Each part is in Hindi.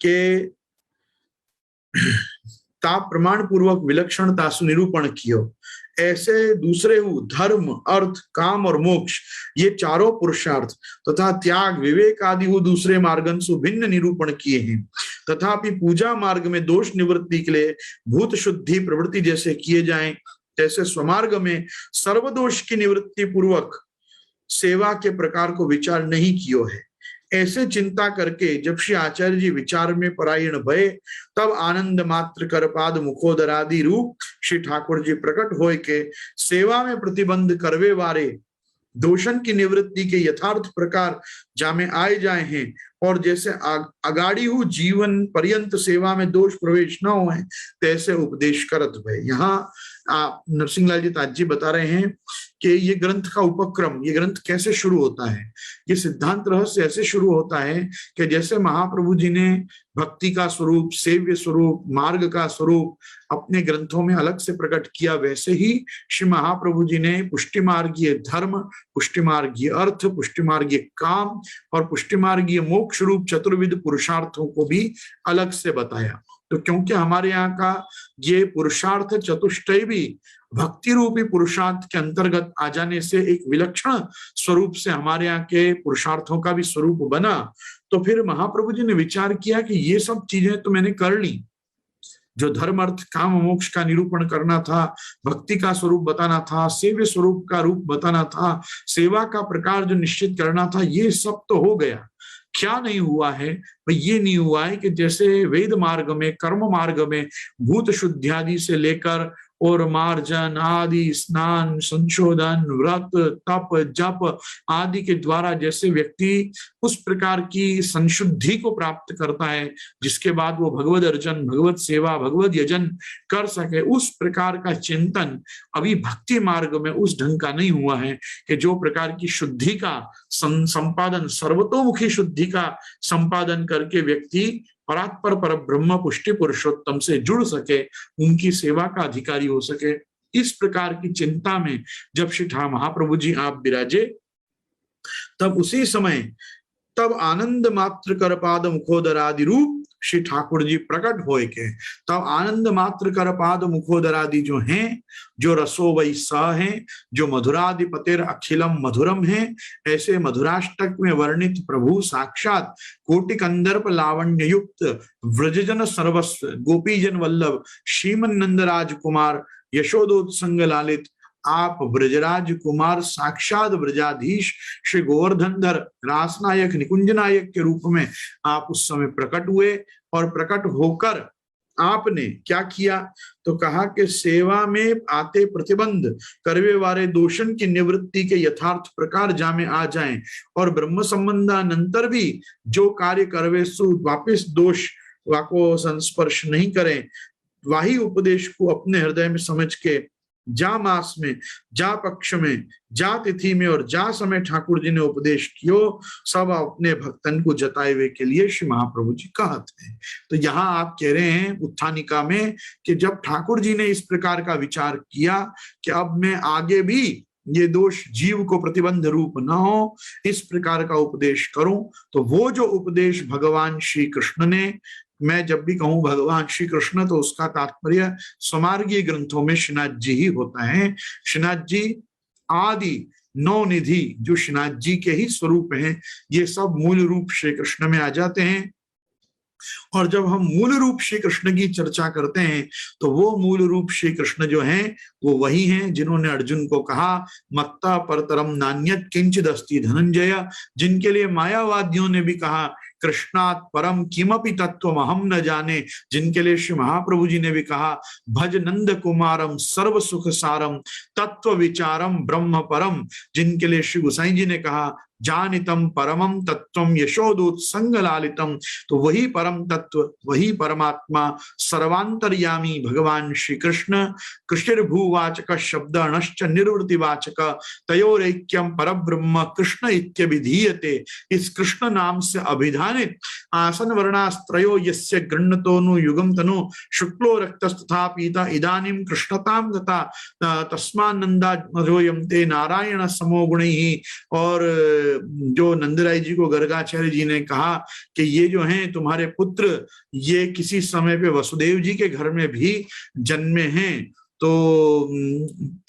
के ता प्रमाण पूर्वक विलक्षणता सुनिरूपण कियो। ऐसे दूसरे धर्म, अर्थ, काम और मोक्ष, ये चारों पुरुषार्थ तथा त्याग, विवेक आदि दूसरे मार्गन सु भिन्न निरूपण किए हैं। तथापि पूजा मार्ग में दोष निवृत्ति के लिए भूत शुद्धि प्रवृत्ति जैसे किए जाएं, तैसे स्वमार्ग में सर्वदोष की निवृत्ति पूर्वक सेवा के प्रकार को विचार नहीं कियो है। ऐसे चिंता करके जब श्री आचार्य जी विचार में परायण भय, तब आनंद मात्र कर पाद मुखोदरादि रूप श्री ठाकुर जी प्रकट होए के सेवा में प्रतिबंध करवे वारे दोषण की निवृत्ति के यथार्थ प्रकार जामे आए जाए हैं, और जैसे अगाड़ी हु जीवन पर्यंत सेवा में दोष प्रवेश न हो, तैसे उपदेश करत भय। यहाँ नरसिंहलाल जी ताजी बता रहे हैं कि ये ग्रंथ का उपक्रम, ये ग्रंथ कैसे शुरू होता है। ये सिद्धांत रहस्य ऐसे शुरू होता है कि जैसे महाप्रभु जी ने भक्ति का स्वरूप, सेव्य स्वरूप, मार्ग का स्वरूप अपने ग्रंथों में अलग से प्रकट किया, वैसे ही श्री महाप्रभु जी ने पुष्टि मार्गीय धर्म, पुष्टि मार्गीय अर्थ, पुष्टि मार्गीय काम और पुष्टि मार्गीय मोक्ष रूप चतुर्विध पुरुषार्थों को भी अलग से बताया। तो क्योंकि हमारे यहाँ का ये पुरुषार्थ चतुष्टय भी भक्ति रूपी पुरुषार्थ के अंतर्गत आ जाने से एक विलक्षण स्वरूप से हमारे यहाँ के पुरुषार्थों का भी स्वरूप बना, तो फिर महाप्रभु जी ने विचार किया कि ये सब चीजें तो मैंने कर ली, जो धर्म, अर्थ, काम, मोक्ष का निरूपण करना था, भक्ति का स्वरूप बताना था, सेव्य स्वरूप का रूप बताना था, सेवा का प्रकार जो निश्चित करना था, ये सब तो हो गया। क्या नहीं हुआ है भाई? ये नहीं हुआ है कि जैसे वेद मार्ग में, कर्म मार्ग में भूत शुद्धि आदि से लेकर और मार्जन आदि, स्नान, संशोधन, व्रत, तप, जप आदि के द्वारा जैसे व्यक्ति उस प्रकार की संशुद्धि को प्राप्त करता है, जिसके बाद वो भगवद अर्चन, भगवत सेवा, भगवद यजन कर सके, उस प्रकार का चिंतन अभी भक्ति मार्ग में उस ढंग का नहीं हुआ है कि जो प्रकार की शुद्धि का संपादन, सर्वतोमुखी शुद्धि का संपादन करके व्यक्ति परात्पर पर ब्रह्म पुष्टि पुरुषोत्तम से जुड़ सके, उनकी सेवा का अधिकारी हो सके। इस प्रकार की चिंता में जब श्री महाप्रभु जी आप विराजे, तब उसी समय तब आनंद मात्र कर पाद मुखोदरादि रूप श्री ठाकुर जी प्रकट होए के, तब आनंद मात्र कर पाद मुखोदरादि जो हैं, जो रसो वै स हैं, जो मधुराधिपतिर अखिलम मधुरम है, ऐसे मधुराष्टक में वर्णित प्रभु साक्षात कोटि कंदर्प लावण्य युक्त व्रजजन सर्वस्व गोपीजन वल्लभ श्रीमन नंद राजकुमार यशोदोत्संग लालित आप ब्रजराज कुमार साक्षात ब्रजाधीश श्री गोवर्धनधर रासनायक निकुंज नायक के रूप में आप उस समय प्रकट हुए, और प्रकट होकर आपने क्या किया तो कहा कि सेवा में आते प्रतिबंध करवे वाले दोषण की निवृत्ति के यथार्थ प्रकार जामे आ जाएं, और ब्रह्म संबंधानंतर भी जो कार्य करवे सु वापिस दोष वाको संस्पर्श नहीं करें, वही उपदेश को अपने हृदय में समझ के जा मास में, जा पक्ष में, जा तिथि में और जा समय ठाकुर जी ने उपदेश कियो, सब अपने भक्तन को जताए हुए के लिए श्री महाप्रभु जी कहते हैं। तो यहाँ आप कह रहे हैं उत्थानिका में कि जब ठाकुर जी ने इस प्रकार का विचार किया कि अब मैं आगे भी ये दोष जीव को प्रतिबंध रूप न हो, इस प्रकार का उपदेश करूं, तो वो जो उपदेश भगवान श्री कृष्ण ने, मैं जब भी कहूं भगवान श्री कृष्ण तो उसका तात्पर्य स्वमार्गीय ग्रंथों में श्रीनाथ जी ही होता है। श्रीनाथ जी आदि नौ निधि जो श्रीनाथ जी के ही स्वरूप हैं, ये सब मूल रूप श्री कृष्ण में आ जाते हैं। और जब हम मूल रूप श्री कृष्ण की चर्चा करते हैं तो वो मूल रूप श्री कृष्ण जो हैं वो वही हैं जिन्होंने अर्जुन को कहा मत्ता परतरम नान्यत किंचिद अस्ति धनंजय, जिनके लिए मायावादियों ने भी कहा कृष्णात् परम किमपि तत्वम अहम न जाने, जिनके लिए श्री महाप्रभु जी ने भी कहा भज नंद कुमारम सर्व सुख सारम तत्व विचारम ब्रह्म परम, जिनके लिए श्री गोसाई जी ने कहा जानितम परमम तत्वम यशोदूत संग लालितम, तो वही परम तत्व, वही परमात्मा सर्वांतर्यामी भगवान श्री कृष्ण कृष्णिर्भूवाचक शब्द अणश्च निर्वृतिवाचक तयोरैक्यम परब्रह्म कृष्ण इत्यभिधीयते। इस कृष्ण नाम से अभिधानित आसन वर्णास्त्रयो यस्य गृह्णतोनु युगम तनु शुक्लो रक्तस्तथा पीता इदानीं कृष्णताम गता तस्मानंदा मधोयम ते नारायण समो गुणैः, और जो नंदराय जी को गर्गाचार्य जी ने कहा कि ये जो हैं तुम्हारे पुत्र, ये किसी समय पे वसुदेव जी के घर में भी जन्मे हैं, तो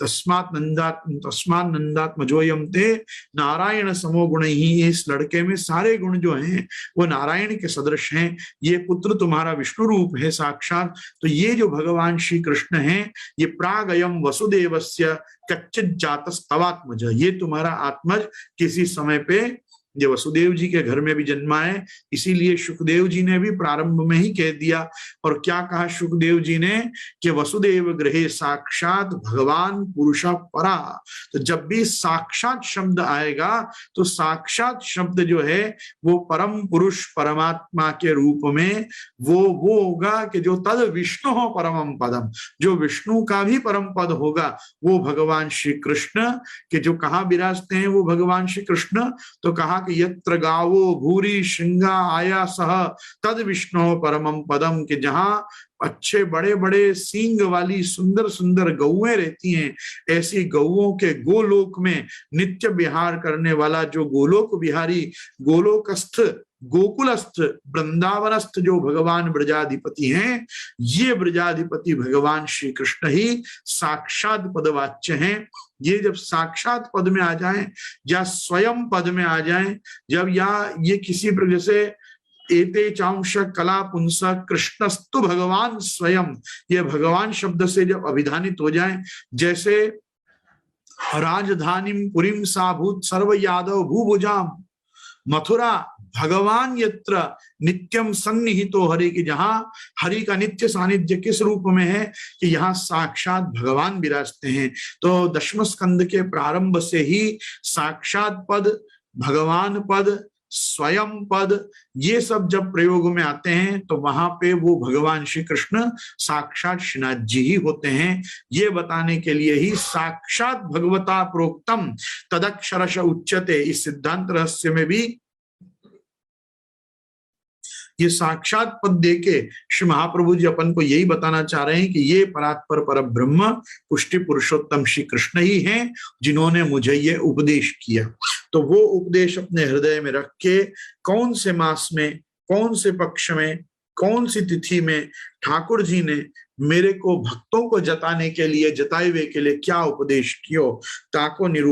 तस्मात् नंदात्मजोयम ते नारायण समो गुण ही, इस लड़के में सारे गुण जो हैं वो नारायण के सदृश हैं, ये पुत्र तुम्हारा विष्णु रूप है साक्षात। तो ये जो भगवान श्री कृष्ण हैं, ये प्रागयम वसुदेवस्य कच्चित जातस्तवात्मज, ये तुम्हारा आत्मज किसी समय पे ये वसुदेव जी के घर में भी जन्मा है। इसीलिए सुखदेव जी ने भी प्रारंभ में ही कह दिया, और क्या कहा सुखदेव जी ने कि वसुदेव गृहे साक्षात भगवान पुरुष परा। तो जब भी साक्षात शब्द आएगा तो साक्षात शब्द जो है वो परम पुरुष परमात्मा के रूप में वो होगा कि जो तद विष्णु हो परमम पदम, जो विष्णु का भी परम पद होगा वो भगवान श्री कृष्ण के जो कहाँ विराजते हैं वो भगवान श्री कृष्ण। तो कहा कि यत्र गावो भूरी श्रृंगा आया सह तद विष्णु परमम पदम, के जहां अच्छे बड़े बड़े सींग वाली सुंदर सुंदर गौएं रहती हैं, ऐसी गौओं के गोलोक में नित्य विहार करने वाला जो गोलोक विहारी गोलोकस्थ गोकुलस्थ वृंदावनस्थ जो भगवान ब्रजाधिपति हैं, ये ब्रजाधिपति भगवान श्री कृष्ण ही साक्षात पदवाच्य हैं। ये जब साक्षात पद में आ जाएं या स्वयं पद में आ जाएं, जब या ये किसी पर जैसे एते चांश कला पुंस कृष्णस्तु भगवान स्वयं, ये भगवान शब्द से जब अभिधानित हो जाएं, जैसे राजधानीम पुरीम साभूत सर्व यादव भूभुजाम, मथुरा भगवान यत्र नित्यम सन्निहितो हरि, की जहां हरि का नित्य सानिध्य किस रूप में है कि यहाँ साक्षात भगवान विराजते हैं। तो दशम स्कंद के प्रारंभ से ही साक्षात पद, भगवान पद, स्वयं पद, ये सब जब प्रयोग में आते हैं तो वहां पे वो भगवान श्री कृष्ण साक्षात श्रीनाथ जी ही होते हैं। ये बताने के लिए ही साक्षात भगवता प्रोक्तम तदक्षरश उच्यते, इस सिद्धांत रहस्य में भी ये साक्षात पद देके श्री महाप्रभु जी अपन को यही बताना चाह रहे हैं कि ये परात्पर पर ब्रह्म पुष्टि पुरुषोत्तम श्री कृष्ण ही हैं जिन्होंने मुझे ये उपदेश किया। तो वो उपदेश अपने हृदय में रख के कौन से मास में, कौन से पक्ष में, कौन सी तिथि में ठाकुर जी ने मेरे को भक्तों को जताने के लिए, जताए हुए के लिए क्या उपदेश कियो, ताको निरूपण